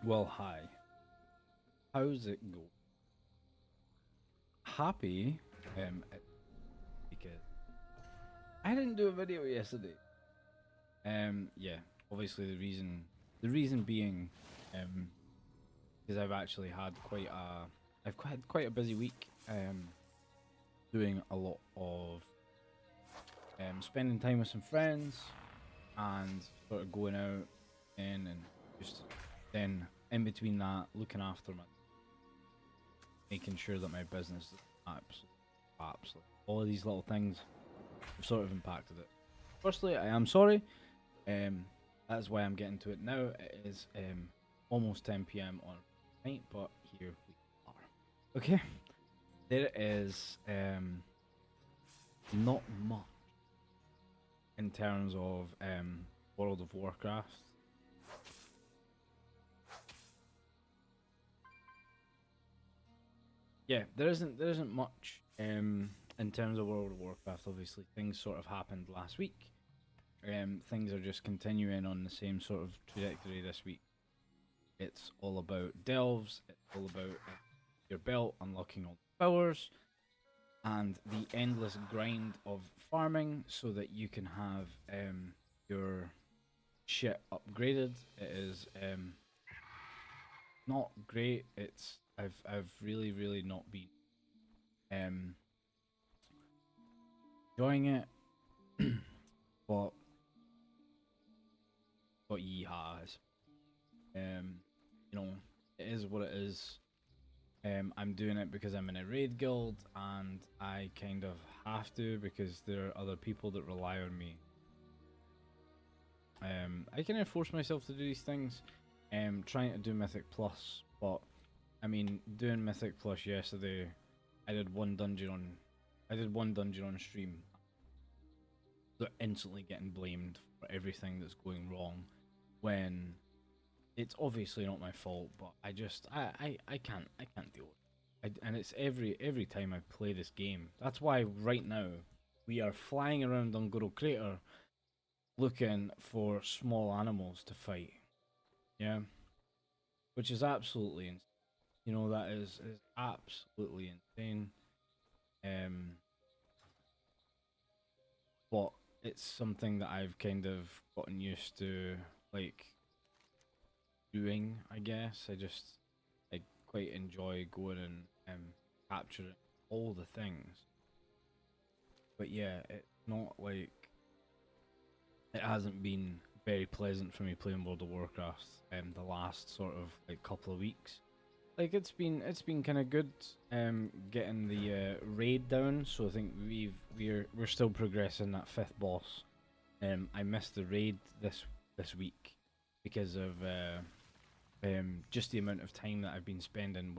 Well, hi. How's it go? Happy, because I didn't do a video yesterday. Yeah, obviously the reason being, um, because I've actually had had quite a busy week. Doing a lot of spending time with some friends and sort of going out and just then in between that looking after my making sure that my business is absolutely all of these little things have sort of impacted it. Firstly, I am sorry. Um, that's why I'm getting to it now. It is almost 10 p.m. on night, but here we are. Okay, there is not much in terms of World of Warcraft. Yeah, there isn't much in terms of World of Warcraft. Obviously, things sort of happened last week. Things are just continuing on the same sort of trajectory this week. It's all about delves. It's all about your belt, unlocking all the powers, and the endless grind of farming, so that you can have your shit upgraded. It is not great. I've really not been um enjoying it, but yeehaw, um, you know, it is what it is. I'm doing it because I'm in a raid guild and I kind of have to because there are other people that rely on me. I can force myself to do these things. Trying to do Mythic Plus, but I mean, doing Mythic Plus yesterday, I did one dungeon on, I did one dungeon on stream. They're instantly getting blamed for everything that's going wrong, when it's obviously not my fault. But I can't deal with it. And it's every time I play this game. That's why right now we are flying around on Goro Crater looking for small animals to fight. Yeah, which is absolutely insane. That is absolutely insane. Um, but it's something that I've kind of gotten used to, like, doing. I guess I quite enjoy going and capturing all the things. But yeah, it's not like it hasn't been very pleasant for me playing World of Warcraft the last sort of like couple of weeks. Like it's been kind of good getting the raid down. So I think we're still progressing that fifth boss. I missed the raid this week because of just the amount of time that I've been spending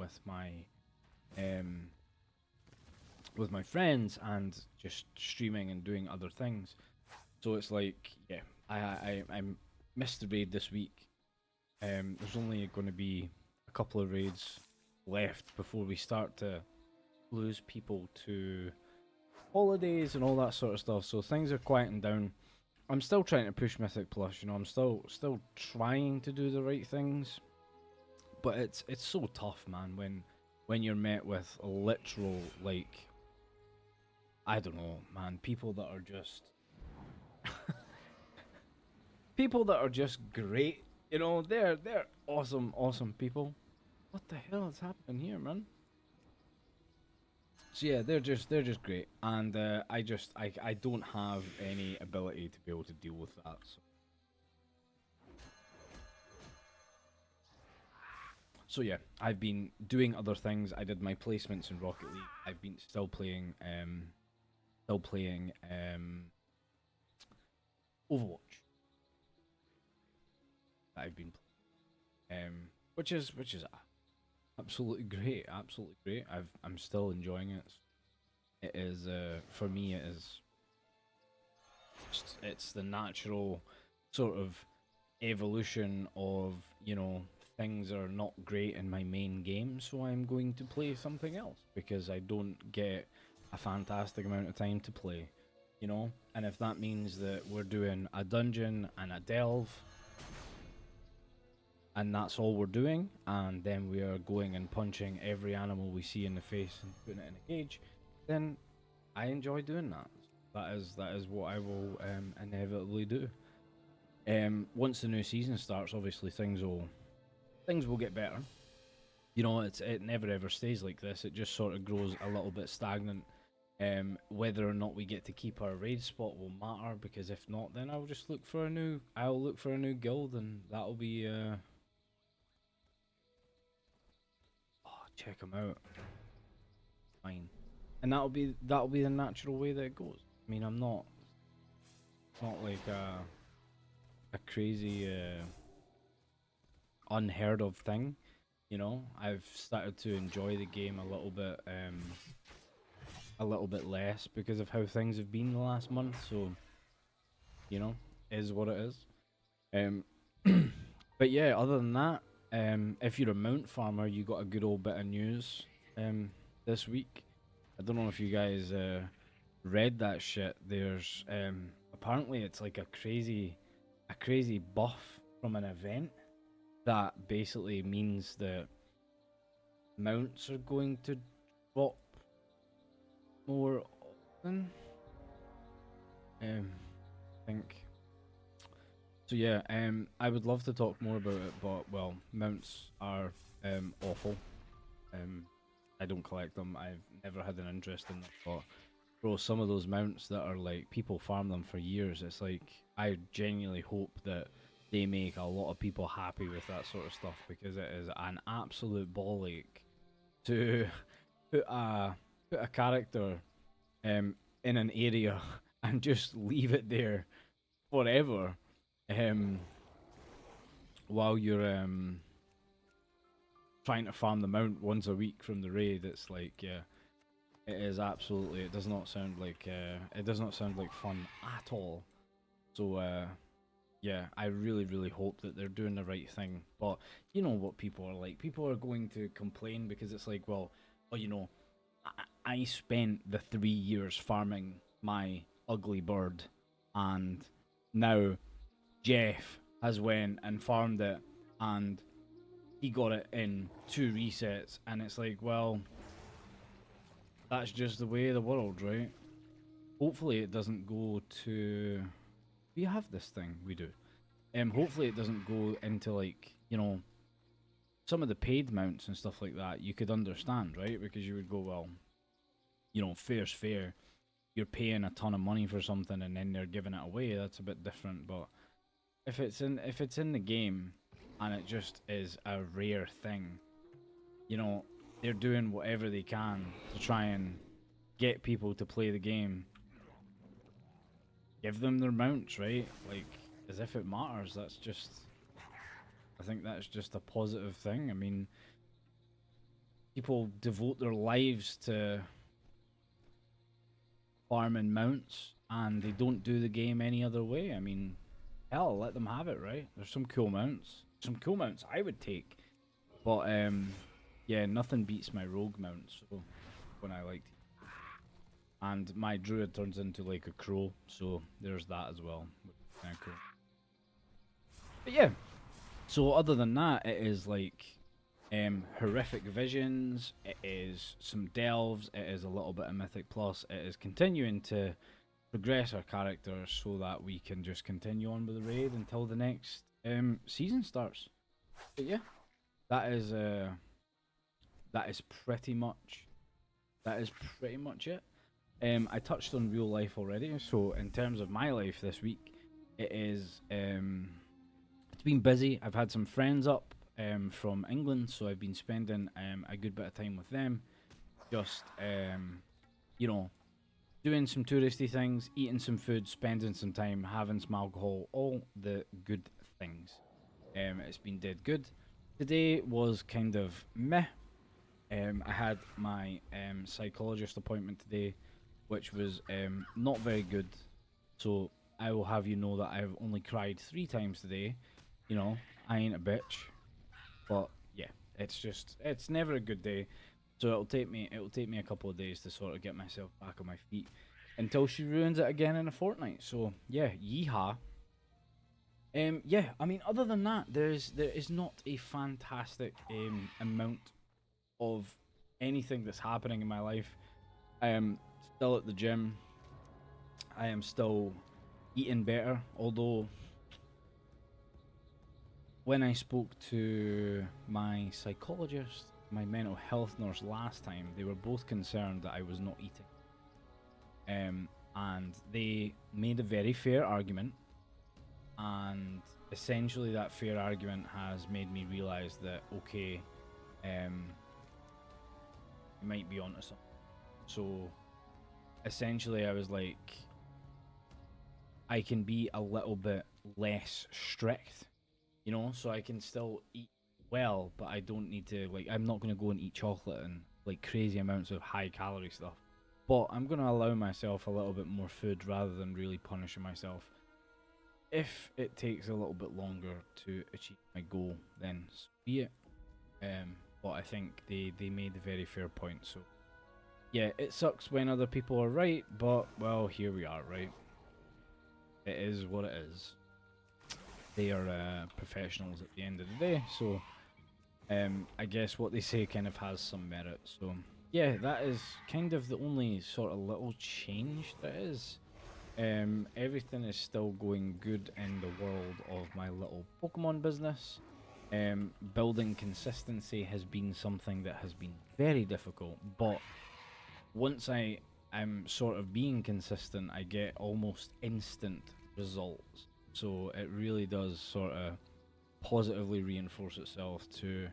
um with my friends and just streaming and doing other things. So it's like, yeah, I missed the raid this week. There's only going to be a couple of raids left before we start to lose people to holidays and all that sort of stuff. So things are quieting down. I'm still trying to push Mythic Plus. I'm still trying to do the right things, but it's so tough, man. When you're met with literal, like, I don't know, man, people that are just great. They're awesome people. What the hell is happening here, man? So yeah, they're just great, and I don't have any ability to be able to deal with that. So yeah, I've been doing other things. I did my placements in Rocket League. I've been still playing Overwatch. That I've been playing, which is absolutely great, absolutely great. I'm still enjoying it. It is for me. It is it's the natural sort of evolution of, things are not great in my main game, so I'm going to play something else because I don't get a fantastic amount of time to play. And if that means that we're doing a dungeon and a delve and that's all we're doing, and then we are going and punching every animal we see in the face and putting it in a cage, then I enjoy doing that. That is what I will inevitably do. Once the new season starts, obviously things will get better. You know, it never ever stays like this. It just sort of grows a little bit stagnant. Whether or not we get to keep our raid spot will matter, because if not, then I'll just look for a new. I'll look for a new guild, and that'll be check them out. Fine, and that'll be the natural way that it goes. I mean, I'm not like a crazy unheard of thing. You know, I've started to enjoy the game a little bit less because of how things have been the last month. So, you know, is what it is. Um, but yeah, other than that, if you're a mount farmer, you got a good old bit of news this week. I don't know if you guys read that shit. There's apparently it's like a crazy buff from an event that basically means that mounts are going to drop more often. I think so. Yeah. I would love to talk more about it, but well, mounts are awful. Um, I don't collect them. I've never had an interest in them. But bro, some of those mounts that are like people farm them for years. It's like I genuinely hope that they make a lot of people happy with that sort of stuff, because it is an absolute ball ache to put a character in an area and just leave it there forever um while you're trying to farm the mount once a week from the raid. It's like, yeah, it is absolutely, it does not sound like fun at all. So yeah, I really really hope that they're doing the right thing. But you know what people are like, people are going to complain because it's like, well, you know, I spent the 3 years farming my ugly bird, and now Jeff has went and farmed it, and he got it in 2 resets, and it's like, well, that's just the way of the world, right? Hopefully it doesn't go to. We have this thing, we do. Hopefully it doesn't go into, like, you know, some of the paid mounts and stuff like that. You could understand, right? Because you would go, well, you know, fair's fair. You're paying a ton of money for something and then they're giving it away. That's a bit different. But if it's in the game and it just is a rare thing, you know, they're doing whatever they can to try and get people to play the game. Give them their mounts, right? Like, as if it matters. I think that's just a positive thing. I mean, people devote their lives to farming mounts, and they don't do the game any other way. I mean, hell, let them have it, right? There's some cool mounts. Some cool mounts I would take. But yeah, nothing beats my rogue mount, so when I like to. And my druid turns into like a crow, so there's that as well. Kinda cool. But yeah, so other than that, it is like horrific visions, it is some delves, it is a little bit of Mythic Plus, it is continuing to progress our characters so that we can just continue on with the raid until the next season starts. But yeah, that is that is pretty much that is pretty much it. I touched on real life already, so in terms of my life this week, it is it's been busy. I've had some friends up from England, so I've been spending a good bit of time with them, just you know, doing some touristy things, eating some food, spending some time, having some alcohol, all the good things. It's been dead good. Today was kind of meh. I had my psychologist appointment today, which was not very good. So I will have you know that I've only cried 3 times today. You know, I ain't a bitch. But yeah, it's never a good day. So it'll take me a couple of days to sort of get myself back on my feet until she ruins it again in a fortnight. So yeah, yeehaw. Yeah, I mean, other than that, there is not a fantastic amount of anything that's happening in my life. I am still at the gym. I am still eating better, although when I spoke to my psychologist, my mental health nurse last time, they were both concerned that I was not eating. And they made a very fair argument, and essentially that fair argument has made me realize that okay, you might be onto something. So essentially, I was like, I can be a little bit less strict, so I can still eat well, but I don't need to, like, I'm not going to go and eat chocolate and like crazy amounts of high calorie stuff. But I'm going to allow myself a little bit more food rather than really punishing myself. If it takes a little bit longer to achieve my goal, then so be it. But I think they made a very fair point. So yeah, it sucks when other people are right, but well, here we are, right? It is what it is. They are professionals at the end of the day, so I guess what they say kind of has some merit. So yeah, that is kind of the only sort of little change that is. Everything is still going good in the world of my little Pokemon business. Building consistency has been something that has been very difficult, but once I am sort of being consistent, I get almost instant results. So it really does sort of positively reinforce itself to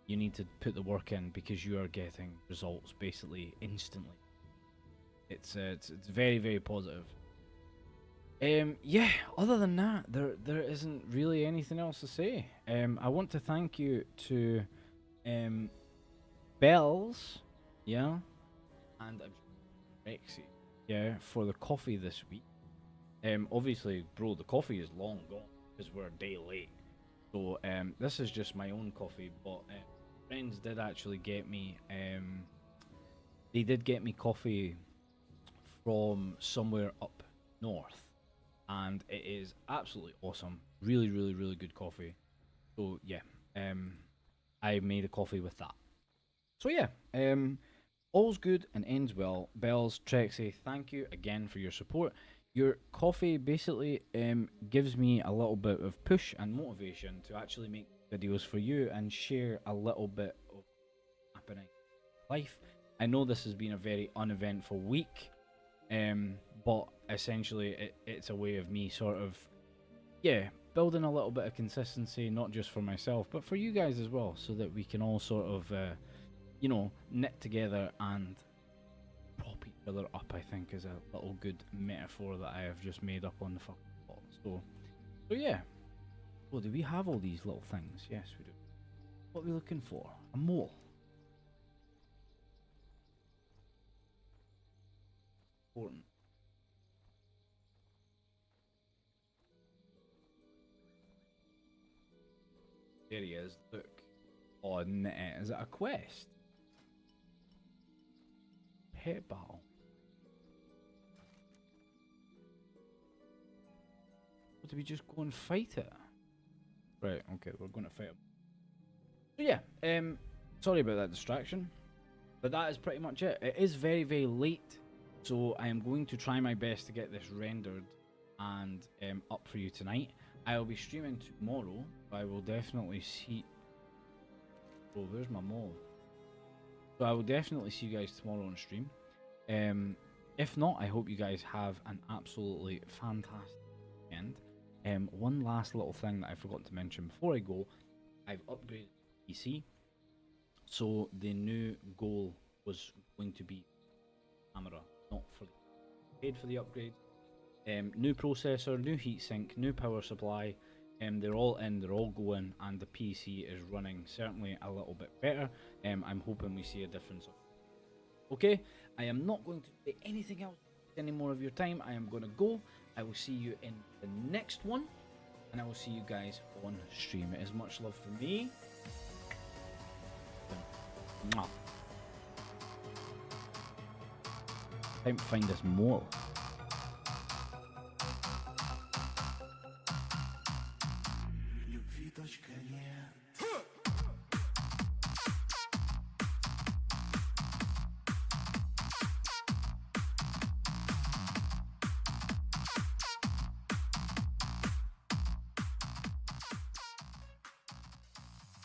you need to put the work in because you are getting results basically instantly. It's very very positive. Yeah. Other than that, there isn't really anything else to say. I want to thank you to um Bells, yeah, and Trexie, yeah, for the coffee this week. Obviously, bro, the coffee is long gone because we're a day late. So this is just my own coffee, but friends did actually get me. They did get me coffee from somewhere up north, and it is absolutely awesome. Really, really, really good coffee. So yeah, I made a coffee with that. So yeah, all's good and ends well. Bells, Trexie, thank you again for your support. Your coffee basically gives me a little bit of push and motivation to actually make videos for you and share a little bit of happening in life. I know this has been a very uneventful week, but essentially it's a way of me sort of, yeah, building a little bit of consistency, not just for myself, but for you guys as well, so that we can all sort of, knit together and prop each other up, I think, is a little good metaphor that I have just made up on the fucking spot. So yeah. Well, do we have all these little things? Yes, we do. What are we looking for? A mole. Important. There he is. Look. Oh, is it a quest? Pet battle. Or do we just go and fight it? Right. Okay, we're going to fight him. So yeah. Sorry about that distraction. But that is pretty much it. It is very, very late, so I am going to try my best to get this rendered and up for you tonight. I will be streaming tomorrow. I will definitely see. Oh, there's my mole. So I will definitely see you guys tomorrow on stream. If not, I hope you guys have an absolutely fantastic weekend. One last little thing that I forgot to mention before I go, I've upgraded the PC. So the new goal was going to be camera, not for the paid for the upgrade. New processor, new heatsink, new power supply. They're all in, they're all going, and the PC is running certainly a little bit better. I'm hoping we see a difference. Okay, I am not going to say anything else any more of your time. I am going to go. I will see you in the next one, and I will see you guys on stream. It is much love for me. Mwah. Time to find this more.